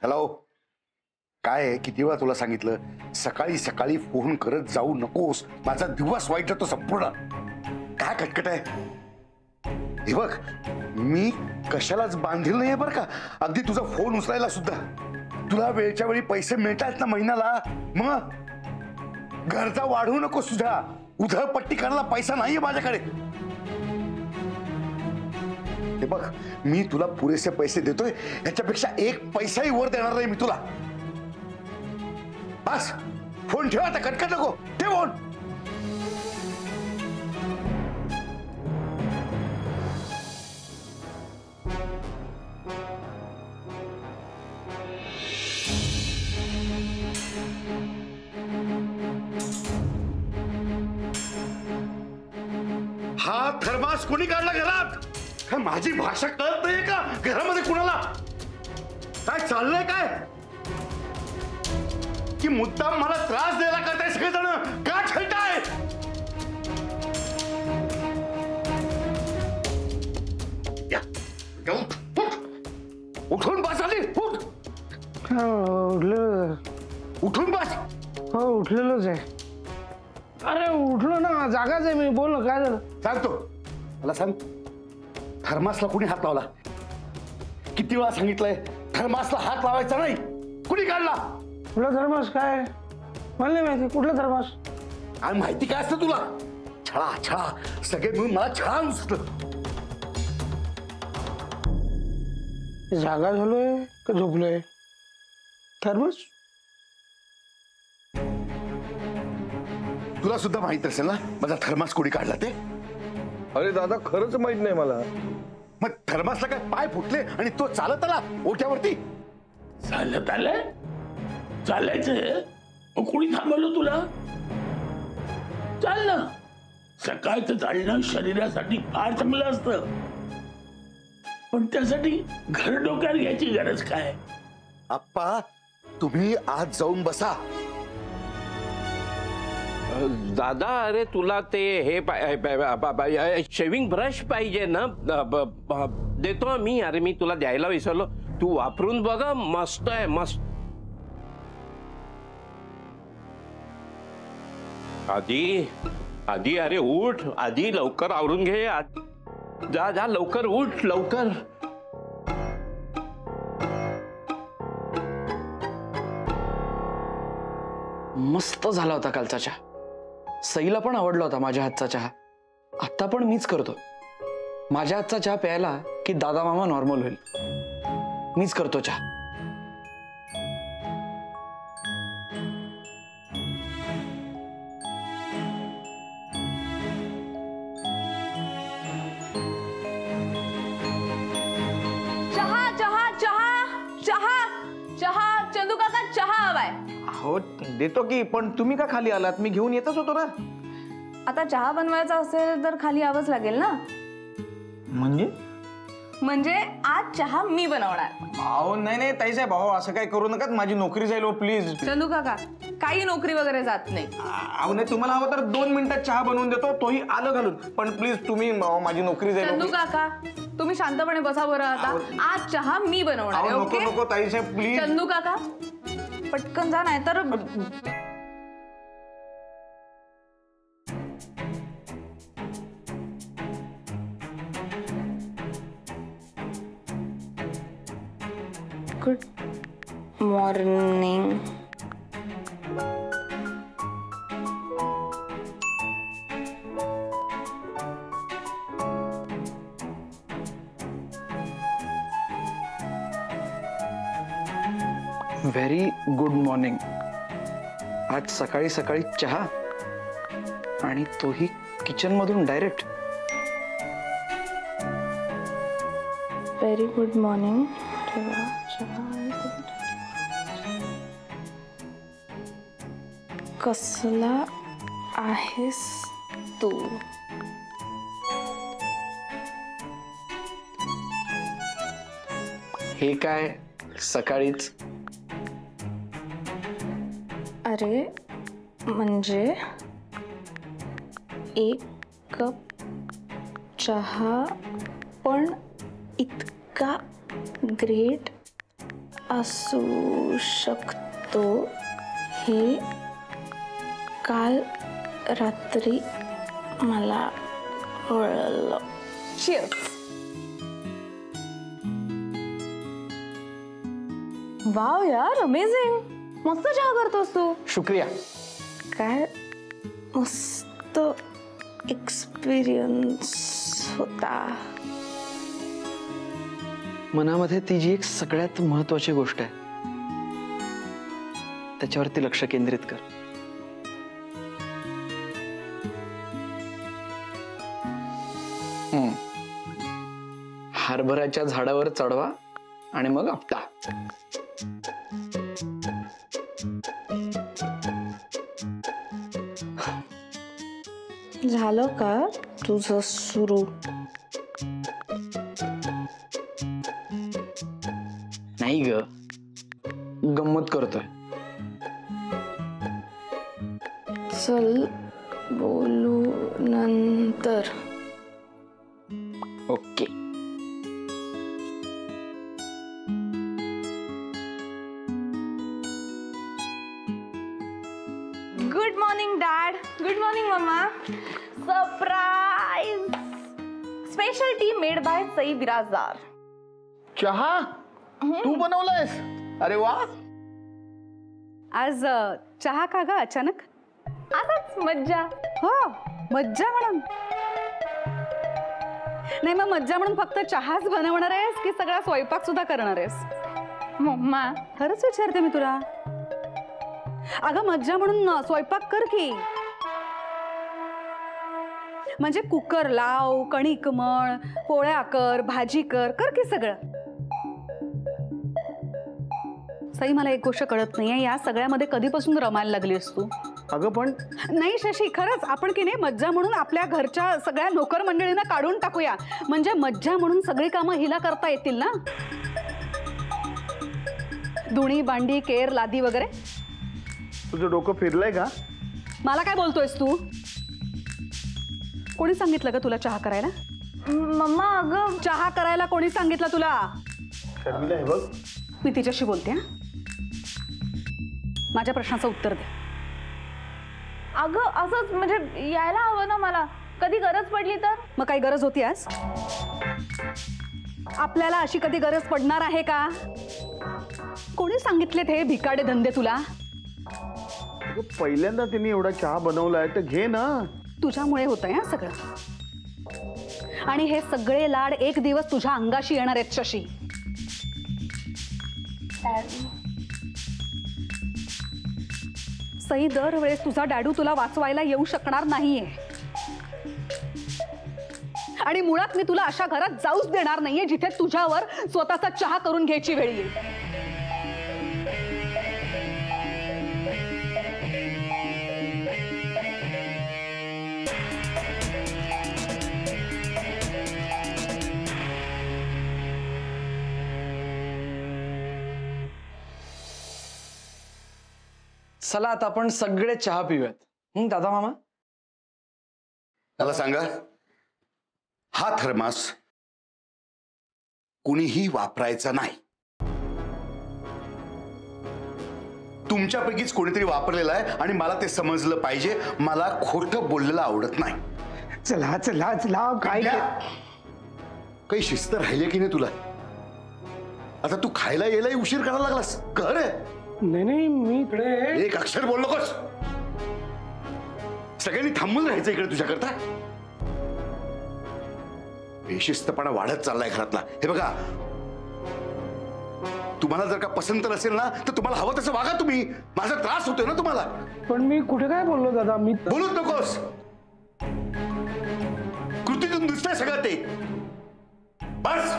Hello, काय आहे? किती वेळा तुला सांगितलं सकाळी सकाळी फोन करत जाऊ नकोस, माझा दिवस वाईट जातो संपूर्ण. काय कटकट आहे? हे बघ, मी कशालाच बांधील नाहीये बरं का, अगदी तुझा फोन उचलायला सुद्धा. तुला वेळच्या वेळी पैसे मिळतात ना महिन्याला, मग गरजा वाढवू नकोस तुझ्या. उधळपट्टी करायला पैसा नाहीये माझ्याकडे. हे बघ, मी तुला पुरेसे पैसे देतोय, याच्यापेक्षा एक पैसाही वर देणार नाही मी तुला. बस फोन ठेवा आता, कटकट नको ठेव फोन. हा थर्मास कोणी काढला घरात? माझी भाषा कळत नाहीये का घरामध्ये कुणाला? काय चाललंय काय? की मुद्दाम मला त्रास द्यायला करताय सगळेजण? का छळताय? उठून बस आली, उठ. उठून बस. हो उठलेलोच आहे. अरे उठलो ना, जागाच आहे मी. बोल ना, काय झालं? सांगतो मला, सांग. थर्मासला कुणी हात लावला? किती वेळा सांगितलंय थर्मासला हात लावायचा नाही. कुणी काढला? कुठला थर्मास? काय मला नाही माहिती. कुठला थर्मास? आणि माहिती काय असतं तुला? छळा छळा सगळे मिळून मला छळा नुसतं. जागा झालोय का झोपलोय? थर्मास तुला सुद्धा माहित असेल ना माझा थर्मास कोणी काढला ते? अरे दादा, खरंच माहित नाही मला. मग थर्मासला काय पाय फुटले आणि तो चालत आला ओट्यावरती? चालत आलाय? चालायचंय मग कोणी थांबवलं तुला? चाल ना. सकाळचं चालणं शरीरासाठी फार चांगलं असतं, पण त्यासाठी घर डोक्यावर घ्यायची गरज काय? आप्पा, तुम्ही आज जाऊन बसा. दादा, अरे तुला ते हे शेविंग ब्रश पाहिजे ना? देतो मी. अरे मी तुला द्यायला विसरलो. तू वापरून बघा, मस्त आहे, मस्त. आधी अरे उठ, आधी लवकर आवरून घे. जा जा लवकर, उठ लवकर. मस्त झाला होता कालचा चहा. सईला पण आवडला होता माझ्या हातचा चहा. आता पण मीच करतो. माझ्या हातचा चहा प्यायला की दादा मामा नॉर्मल होईल. मीच करतो चहा. चहा चहा चहा चहा चहा. चंदू काका, चहा हवाय. हो देतो की, पण तुम्ही का खाली आलात? मी घेऊन येतच होतो ना. आता चहा बनवायचा असेल तर खाली यावंच लागेल ना. म्हणजे आज चहा मी बनवणार. अहो नाही ताईसाहेब, अहो असं काय करू नका, माझी नोकरी जाईल हो प्लीज. चंदू काका, काही नोकरी वगैरे जात नाही. अहो नाही, तुम्हाला हवं तर 2 मिनिटात चहा बनवून देतो, तोही आलं घालून. पण प्लीज तुम्ही, माझी नोकरी जाईल. चंदू काका, तुम्ही शांतपणे बसा बरं. आता आज चहा मी बनवणार आहे. नको ओके नको ताईसाहेब प्लीज. चंदू काका, पटकन जा, नाही तर good morning. Very good morning. आज सकाळी सकाळी चहा, आणि तोही किचन मधून डायरेक्ट. Very good morning. कसला आहेस तू? हे काय सकाळीच? अरे म्हणजे 1 कप चहा पण इतका ग्रेट असू शकतो हे काल रात्री मला कळलं. Cheers. वाव यार, अमेझिंग. मस्त चहा करतोस तू. शुक्रिया. काय मस्त एक्सपिरियन्स होता. मनामध्ये ती जी एक सगळ्यात महत्वाची गोष्ट आहे त्याच्यावरती लक्ष केंद्रित कर. हरभऱ्याच्या झाडावर चढवा आणि मग आपटा. झालं का तुझं सुरू? नाही ग, गंमत करतोय. चल बोलू नंतर. Okay. Good morning dad. Good morning मम्मा. Surprise. Special tea made by Sai Birajdar. चहा तू बनवलायस? अरे वा. आज चहा का ग अचानक? आताच मज्जा. हो, मज्जा म्हणून. नाही मग मज्जा म्हणून फक्त चहाच बनवणार आहेस की सगळा स्वयंपाक सुद्धा करणार आहेस? मम्मा खरंच विचारते मी तुला. अगं मज्जा म्हणून स्वयंपाक कर की. म्हणजे कुकर लाव, कणिक मळ, पोळ्या कर, भाजी कर, कर की सगळं. सई मला एक गोष्ट कळत नाहीये, या सगळ्यामध्ये कधीपासून रमायला लागलीस तू? अगं पण नाही शशी, खरंच आपण की नाही मज्जा म्हणून आपल्या घरच्या सगळ्या नोकर मंडळींना काढून टाकूया. म्हणजे मज्जा म्हणून सगळी कामं हिला करता येतील ना. धुणी भांडी केर लादी वगैरे. तुझं डोकं फिरलंय का? मला काय बोलतोयस तू? कोणी सांगितलं का तुला चहा करायला? मम्मा अगं चहा करायला कोणी सांगितलं तुला? शर्मिला हे बघ, मी तिच्याशी बोलते. हा, माझ्या प्रश्नाचं उत्तर दे. अगं असंच म्हणजे यायला हवं ना मला, कधी गरज पडली तर. मग काही गरज होती आज? आपल्याला अशी कधी गरज पडणार आहे का? कोणी सांगितलेत हे भिकाडे धंदे तुला? पहिल्यांदा तिने एवढा चहा बनवलाय तर घे ना. तुझ्यामुळे होतंय हा सगळं. आणि हे सगळे लाड एक दिवस तुझ्या अंगाशी येणार आहेत शशी. सई, दरवेळेस तुझा डॅडू तुला वाचवायला येऊ शकणार नाहीये. आणि मुळात मी तुला अशा घरात जाऊच देणार नाहीये जिथे तुझ्यावर स्वतःचा चहा करून घ्यायची वेळ येईल. चला आता आपण सगळे चहा पिऊयात. दादा मामा, मला सांगा, हा थर्मास कुणीही वापरायचा नाही. तुमच्यापैकीच कोणीतरी वापरलेला आहे आणि मला ते समजलं पाहिजे. मला खोटं बोललेलं आवडत नाही. चला चला चला. काय काही शिस्त राहिली की नाही तुला? आता तू खायला यायलाही उशीर करायला लागलास. घर आहे. नाही नाही, मी इकडे. एक अक्षर बोल नकोस. सगळ्यांनी थांबून राहायचं इकडे तुझ्याकरता. बेशिस्तपणा वाढत चाललाय घरातला. हे बघा, तुम्हाला जर का पसंत नसेल ना तर तुम्हाला हवं तसं वागा तुम्ही. माझा त्रास होतोय ना तुम्हाला. पण मी कुठे काय बोललो दादा? मी बोलूच नकोस. कृतीतून दिसतंय सगळं ते. बस.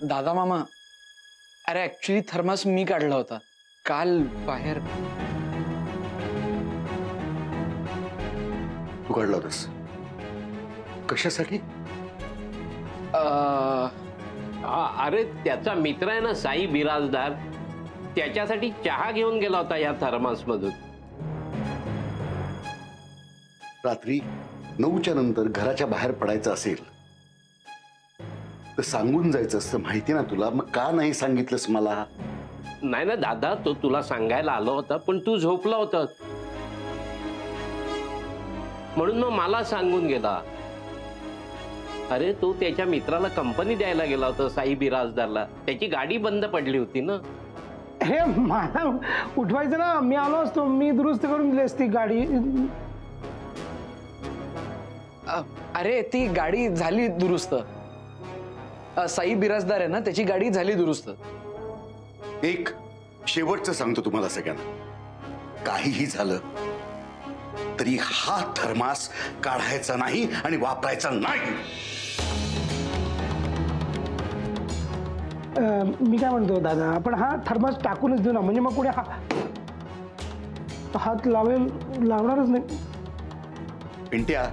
दादा मामा, अरे ऍक्च्युली थर्मास मी काढला होता काल बाहेर. तू काढला होतास? कशासाठी? अरे त्याचा मित्र आहे ना साई बिराजदार, त्याच्यासाठी चहा घेऊन गेला होता या थर्मास मधून. रात्री 9च्या नंतर घराच्या बाहेर पडायचं असेल तर सांगून जायचं असतं, माहिती ना तुला. मग का नाही सांगितलंस मला? नाही ना दादा, तो तुला सांगायला आलो होता पण तू झोपला होता, म्हणून मग मला सांगून गेला. अरे तो त्याच्या मित्राला कंपनी द्यायला गेला होता, साई बिराजदारला. त्याची गाडी बंद पडली होती ना. हे मला उठवायचं ना, मी आलो असतो, मी दुरुस्त करून दिली असती गाडी. अरे ती गाडी झाली दुरुस्त. साई बिराजदार आहे ना, त्याची गाडी झाली दुरुस्त. एक शेवटचं सांगतो तुम्हाला सगळ्यांना, काहीही झालं तरी हा थर्मास काढायचा नाही आणि वापरायचा नाही. मी काय म्हणतो दादा, आपण हा थर्मास टाकूनच देऊ ना, म्हणजे मग कुठे हात लावणारच नाही. पिंट्या,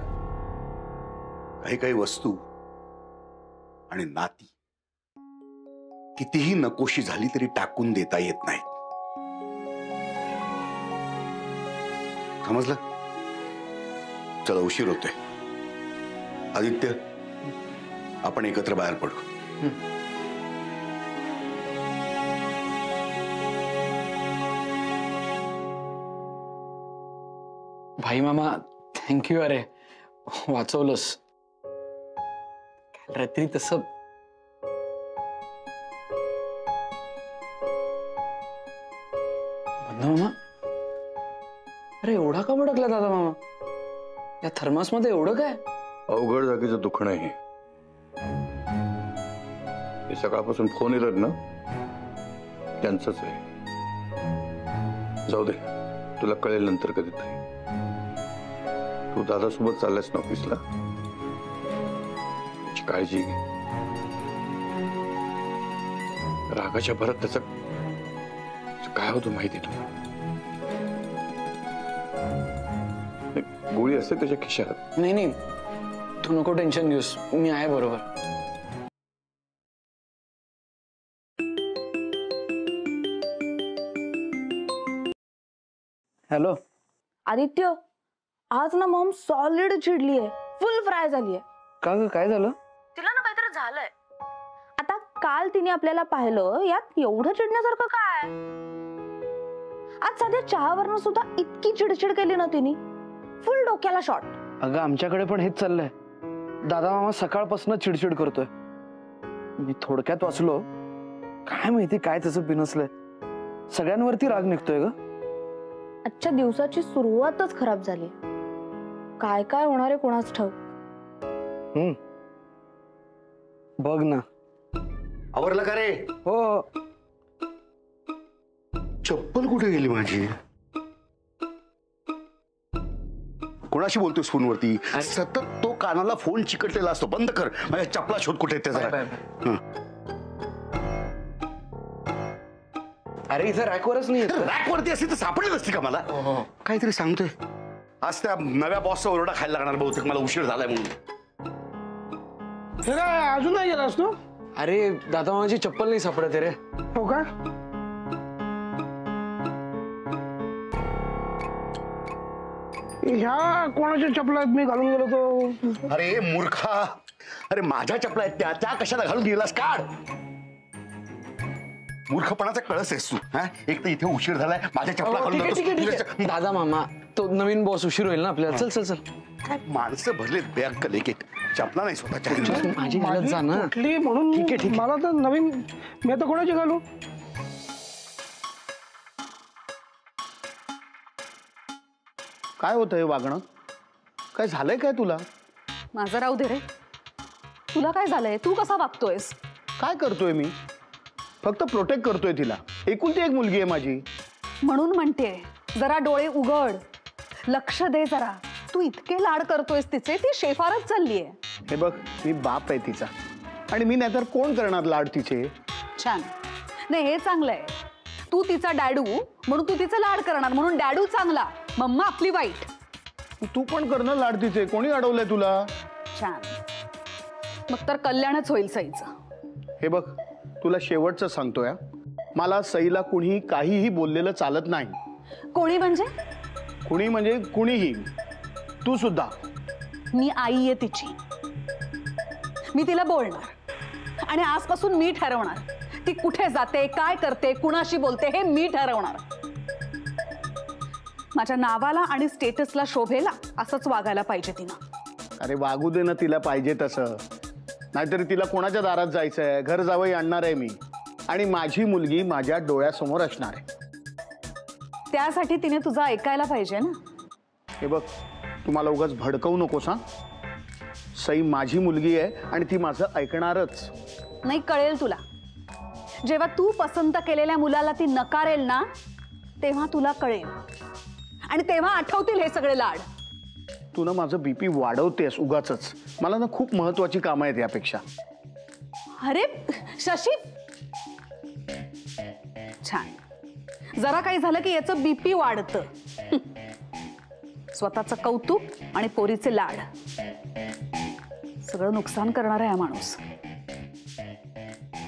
काही काही वस्तू आणि नाती कितीही नकोशी झाली तरी टाकून देता येत नाही. समजलं? चला, उशीर होतोय. आदित्य, आपण एकत्र बाहेर पडू. भाई मामा थँक्यू. अरे वाचवलंस. रात्री तसं मामा. अरे एवढा का भडकला दादा मामा? या थर्मास मध्ये एवढं काय? अवघड जागेचं दुखणं आहे हे. सकाळपासून फोन येतात ना, त्यांचंच आहे. जाऊ दे, तुला कळेल नंतर कधीतरी. तू दादासोबत चाललास ना ऑफिसला, त्याची काळजी घे. रागाच्या भरात त्याचं काय होतं माहिती तुला? गोळी असते त्याच्या खिशात. नाही नाही, तू नको टेन्शन घेऊस, मी आहे बरोबर. हॅलो आदित्य, आज ना मॉम सॉलिड चिडली आहे, फुल फ्राय झाली आहे. का ग, काय झालं? तिला ना काहीतरी झालंय. आता काल तिने आपल्याला पाहिलं, यात एवढं चिडण्यासारखं काय? आज साध्या चहावरनं सुद्धा इतकी चिडचिड केली ना तिने, फुल डोक्याला शॉट. अगं आमच्याकडे पण हेच चाललंय. दादा मामा सकाळपासून चिडचिड करतोय. मी थोडक्यात वाचलो, काय माहिती काय त्याचं बिनसलंय. सगळ्यांवरती राग निघतोय ग. आजच्या दिवसाची सुरुवातच खराब झाली. काय काय होणार आहे कोणाच ठाऊक. बघ ना. आवरलं का रे? हो. चप्पल कुठे गेली माझी? कोणाशी बोलतोस फोनवरती? सतत तो कानाला फोन चिकटलेला असतो. बंद कर. माझ्या चपला शोध कुठे ते जरा. अरे इथं रॅकवरच नाही. रॅकवरती असती तर सापडली नसती का मला? काहीतरी सांगतोय. आज त्या नव्या बॉसचा ओरडा खायला लागणार बहुतेक, मला उशीर झालाय म्हणून. हे काय अजून नाही गेला असतो? अरे दादा मामाची चप्पल नाही सापडत रे. हो का? ह्या कोणाच्या चपला आहेत? मी घालून गेलो तो. अरे मूर्खा, अरे माझ्या चपला आहेत त्या कशाला घालून गेलास? काढ. मूर्खपणाचा कळस आहेस तू. एक तर इथे उशीर झालाय, माझ्या चपला घालून जातोस. दादा मामा, तो नवीन बॉस उशीर होईल ना आपल्याला. चल चल चल. माणसं भरलेत बॅग एक चपला नाही स्वतःच्या. माझी घालत जा ना. कुठली म्हणून? ठीक आहे ठीक. मला तर नवीन, मी आता कोणाची घालू? काय होतं हे वागणं? काय झालंय काय तुला? माझं राहू दे रे. तुला काय झालंय? तू कसा वागतोयस? काय करतोय मी? फक्त प्रोटेक्ट करतोय तिला. एकुलती एक मुलगी आहे माझी. म्हणून म्हणते जरा डोळे उघड, लक्ष दे जरा. तू इतके लाड करतोयस तिचे, ती शेफारच चाललीये. हे बघ, मी बाप आहे तिचा, आणि मी नाहीतर कोण करणार लाड तिचे? छान. नाही हे चांगलंय. तू तिचा डॅडू म्हणून तू तिचा लाड करणार, म्हणून डॅडू चांगला, मम्मा आपली वाईट. तू पण करणार लाड तिचे. कोणी अडवलंय तुला? छान. मग तर कल्याणच होईल सईचं. हे बघ, तुला शेवटचं सांगतोय, मला सईला कुणीही काहीही बोललेलं चालत नाही. कोणी म्हणजे? कुणी म्हणजे कुणीही. तू सुद्धा. मी आई आहे तिची. मी तिला बोलणार आणि आजपासून मी ठरवणार ती कुठे जाते, काय करते, कुणाशी बोलते हे मी ठरवणार. माझ्या नावाला आणि स्टेटसला शोभेल असंच वागायला पाहिजे तिनं. अरे वागू दे ना तिला पाहिजे तसं, नाहीतरी तिला कोणाच्या दारात जायचंय, घर जावई आणणार आहे मी आणि माझी मुलगी माझ्या डोळ्यासमोर असणार आहे. त्यासाठी तिने तुझं ऐकायला पाहिजे ना. हे बघ, तू मला उगाच भडकवू नकोस हा. सई माझी मुलगी आहे आणि ती माझं ऐकणारच. नाही, कळेल तुला. जेव्हा तू पसंत केलेल्या मुलाला ती नकारेल ना, तेव्हा तुला कळेल आणि तेव्हा आठवतील हे सगळे लाड. तू ना माझं बीपी वाढवतेस उगाचच. मला ना खूप महत्वाची कामं आहेत यापेक्षा. अरे शशी, छान. जरा काही झालं की याचं बीपी वाढतं. स्वतःचं कौतुक आणि पोरीचे लाड, सगळं नुकसान करणार आहे हा माणूस.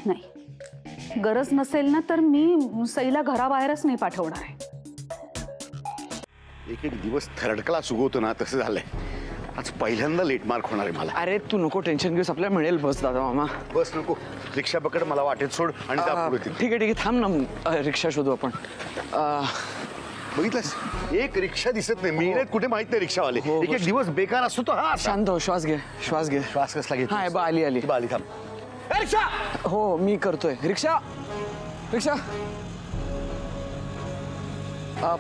नाही, गरज नसेल ना तर मी सईला घराबाहेरच नाही पाठवणार आहे. एक एक दिवस थरडकला सुगवतो ना, तसं झालंय. आज पहिल्यांदा लेट मार्क होणार आहे मला. अरे तू नको टेन्शन घेऊस, आपल्याला मिळेल बस दादा मामा. बस नको, रिक्षा पकड, मला वाटेत सोड आणि जा पुढे. ठीक आहे थांब ना, रिक्षा शोधू आपण. बघितलंस, एक रिक्षा दिसत नाही. मी कुठे माहित नाही रिक्षावाले. एक एक दिवस बेकार असतो तो. हा, शांत हो, श्वास घे, श्वास घे. श्वास कसला घेतो? हा बा आली आली. आली, थांब. रिक्षा. हो मी करतोय. रिक्षा रिक्षा.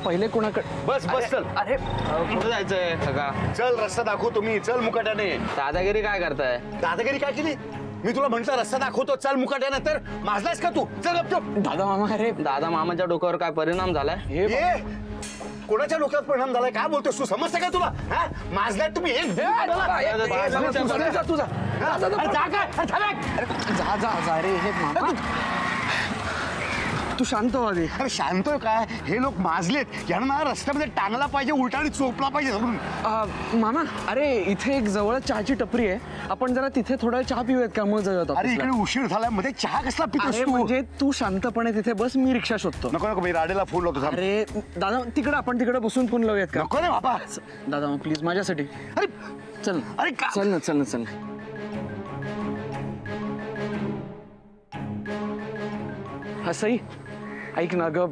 पहिले कोणाकडे? बस बस चल. अरे कुठे जायचंय का? चल, रस्ता दाखव तुम्ही. चल मुकाट्याने. दादागिरी काय करताय? दादागिरी काय केली? मी तुला म्हंटल रस्ता दाखवतो, चल मुकाट्याने, तर माजलायस का तू? चल गपचूप. दादा मामा. अरे दादा मामाच्या डोक्यावर काय परिणाम झालाय? हे कोणाच्या डोक्यात परिणाम झालाय? काय बोलतोस तू? समजतं का तुला? हा, माजलाय तुम्ही. जा जा जा रे. हे मामा तू शांत हो आधी. अरे शांत हो काय? हे लोक माजलेत, यांना ना रस्त्यामध्ये टांगला पाहिजे, उलटा आणि चोपला पाहिजे धरून. मामा, अरे इथे एक जवळ चहाची टपरी आहे, आपण जरा तिथे थोडा चहा पिऊयात का? मग जाऊयात. अरे इकडे उशीर झाला, मध्ये चहा कसला पितोस तू? म्हणजे तू शांतपणे तिथे बस, मी रिक्षा शोधतो. नको नको, मी राडेला फोन लावतो. अरे दादा, तिकडे आपण तिकडे बसून फोन लावूयात का? नको रे बाबा. दादा मग प्लीज माझ्यासाठी. अरे चल. अरे चल ना चल ना चल ना. हा सई, ऐक ना ग,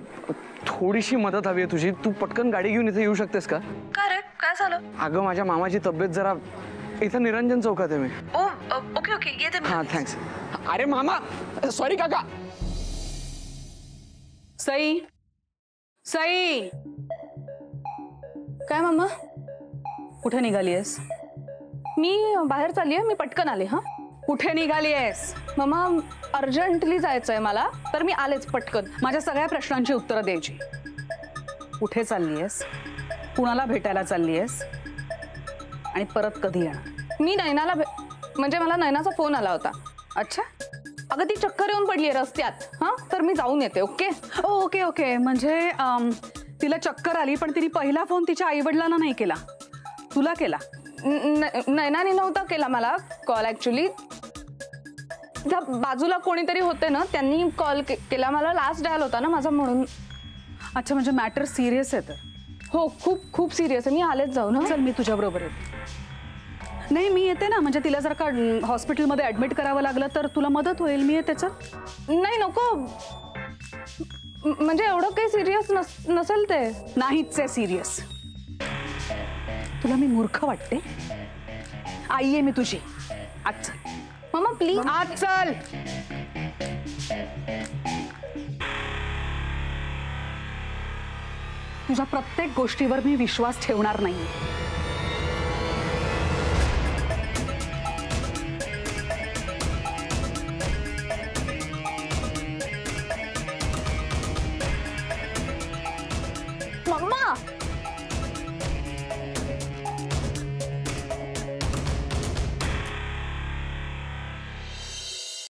थोडीशी मदत हवी आहे तुझी. तू पटकन गाडी घेऊन इथे येऊ शकतेस का? का रे, काय झालं? अगं माझ्या मामाची तब्येत जरा, इथं निरंजन चौकात आहे मी. ओके ओके, येते मी. हा थँक्स. अरे मामा, सॉरी काका. सई, सई. काय मामा? कुठे निघालीयस? मी बाहेर चालली आहे, मी पटकन आले. हा, कुठे निघालीयस? मामा अर्जंटली जायचंय मला, तर मी आलेच पटकन. माझ्या सगळ्या प्रश्नांची उत्तरं द्यायची. कुठे चाललीयस, कुणाला भेटायला चाललीयस आणि परत कधी येणार? मी नैनाला म्हणजे मला नैनाचा फोन आला होता. अच्छा, अगं ती चक्कर येऊन पडली आहे रस्त्यात. हा, तर मी जाऊन येते. Okay okay okay. म्हणजे तिला चक्कर आली, पण तिने पहिला फोन तिच्या आई वडिलांना नाही केला, तुला केला? नैनाने नव्हता केला मला कॉल. ऍक्च्युली त्या बाजूला कोणीतरी होते ना, त्यांनी कॉल केला मला. लास्ट डायल होता ना माझा, म्हणून. अच्छा, म्हणजे मॅटर सिरियस आहे तर? हो, खूप खूप सिरियस आहे. मी आलेच जाऊ ना. चल, मी तुझ्याबरोबर येते. नाही, मी येते ना. म्हणजे तिला जर का हॉस्पिटलमध्ये ऍडमिट करावं लागलं तर तुला मदत होईल. मी येते. चल. नाही नको, म्हणजे एवढं काही सिरियस नसेल ते. नाहीच आहे सिरियस. तुला मी मूर्ख वाटते? आई आहे मी तुझी. आज चल मामा प्लीज. आज चल. तुझ्या प्रत्येक गोष्टीवर मी विश्वास ठेवणार नाही. मम्मा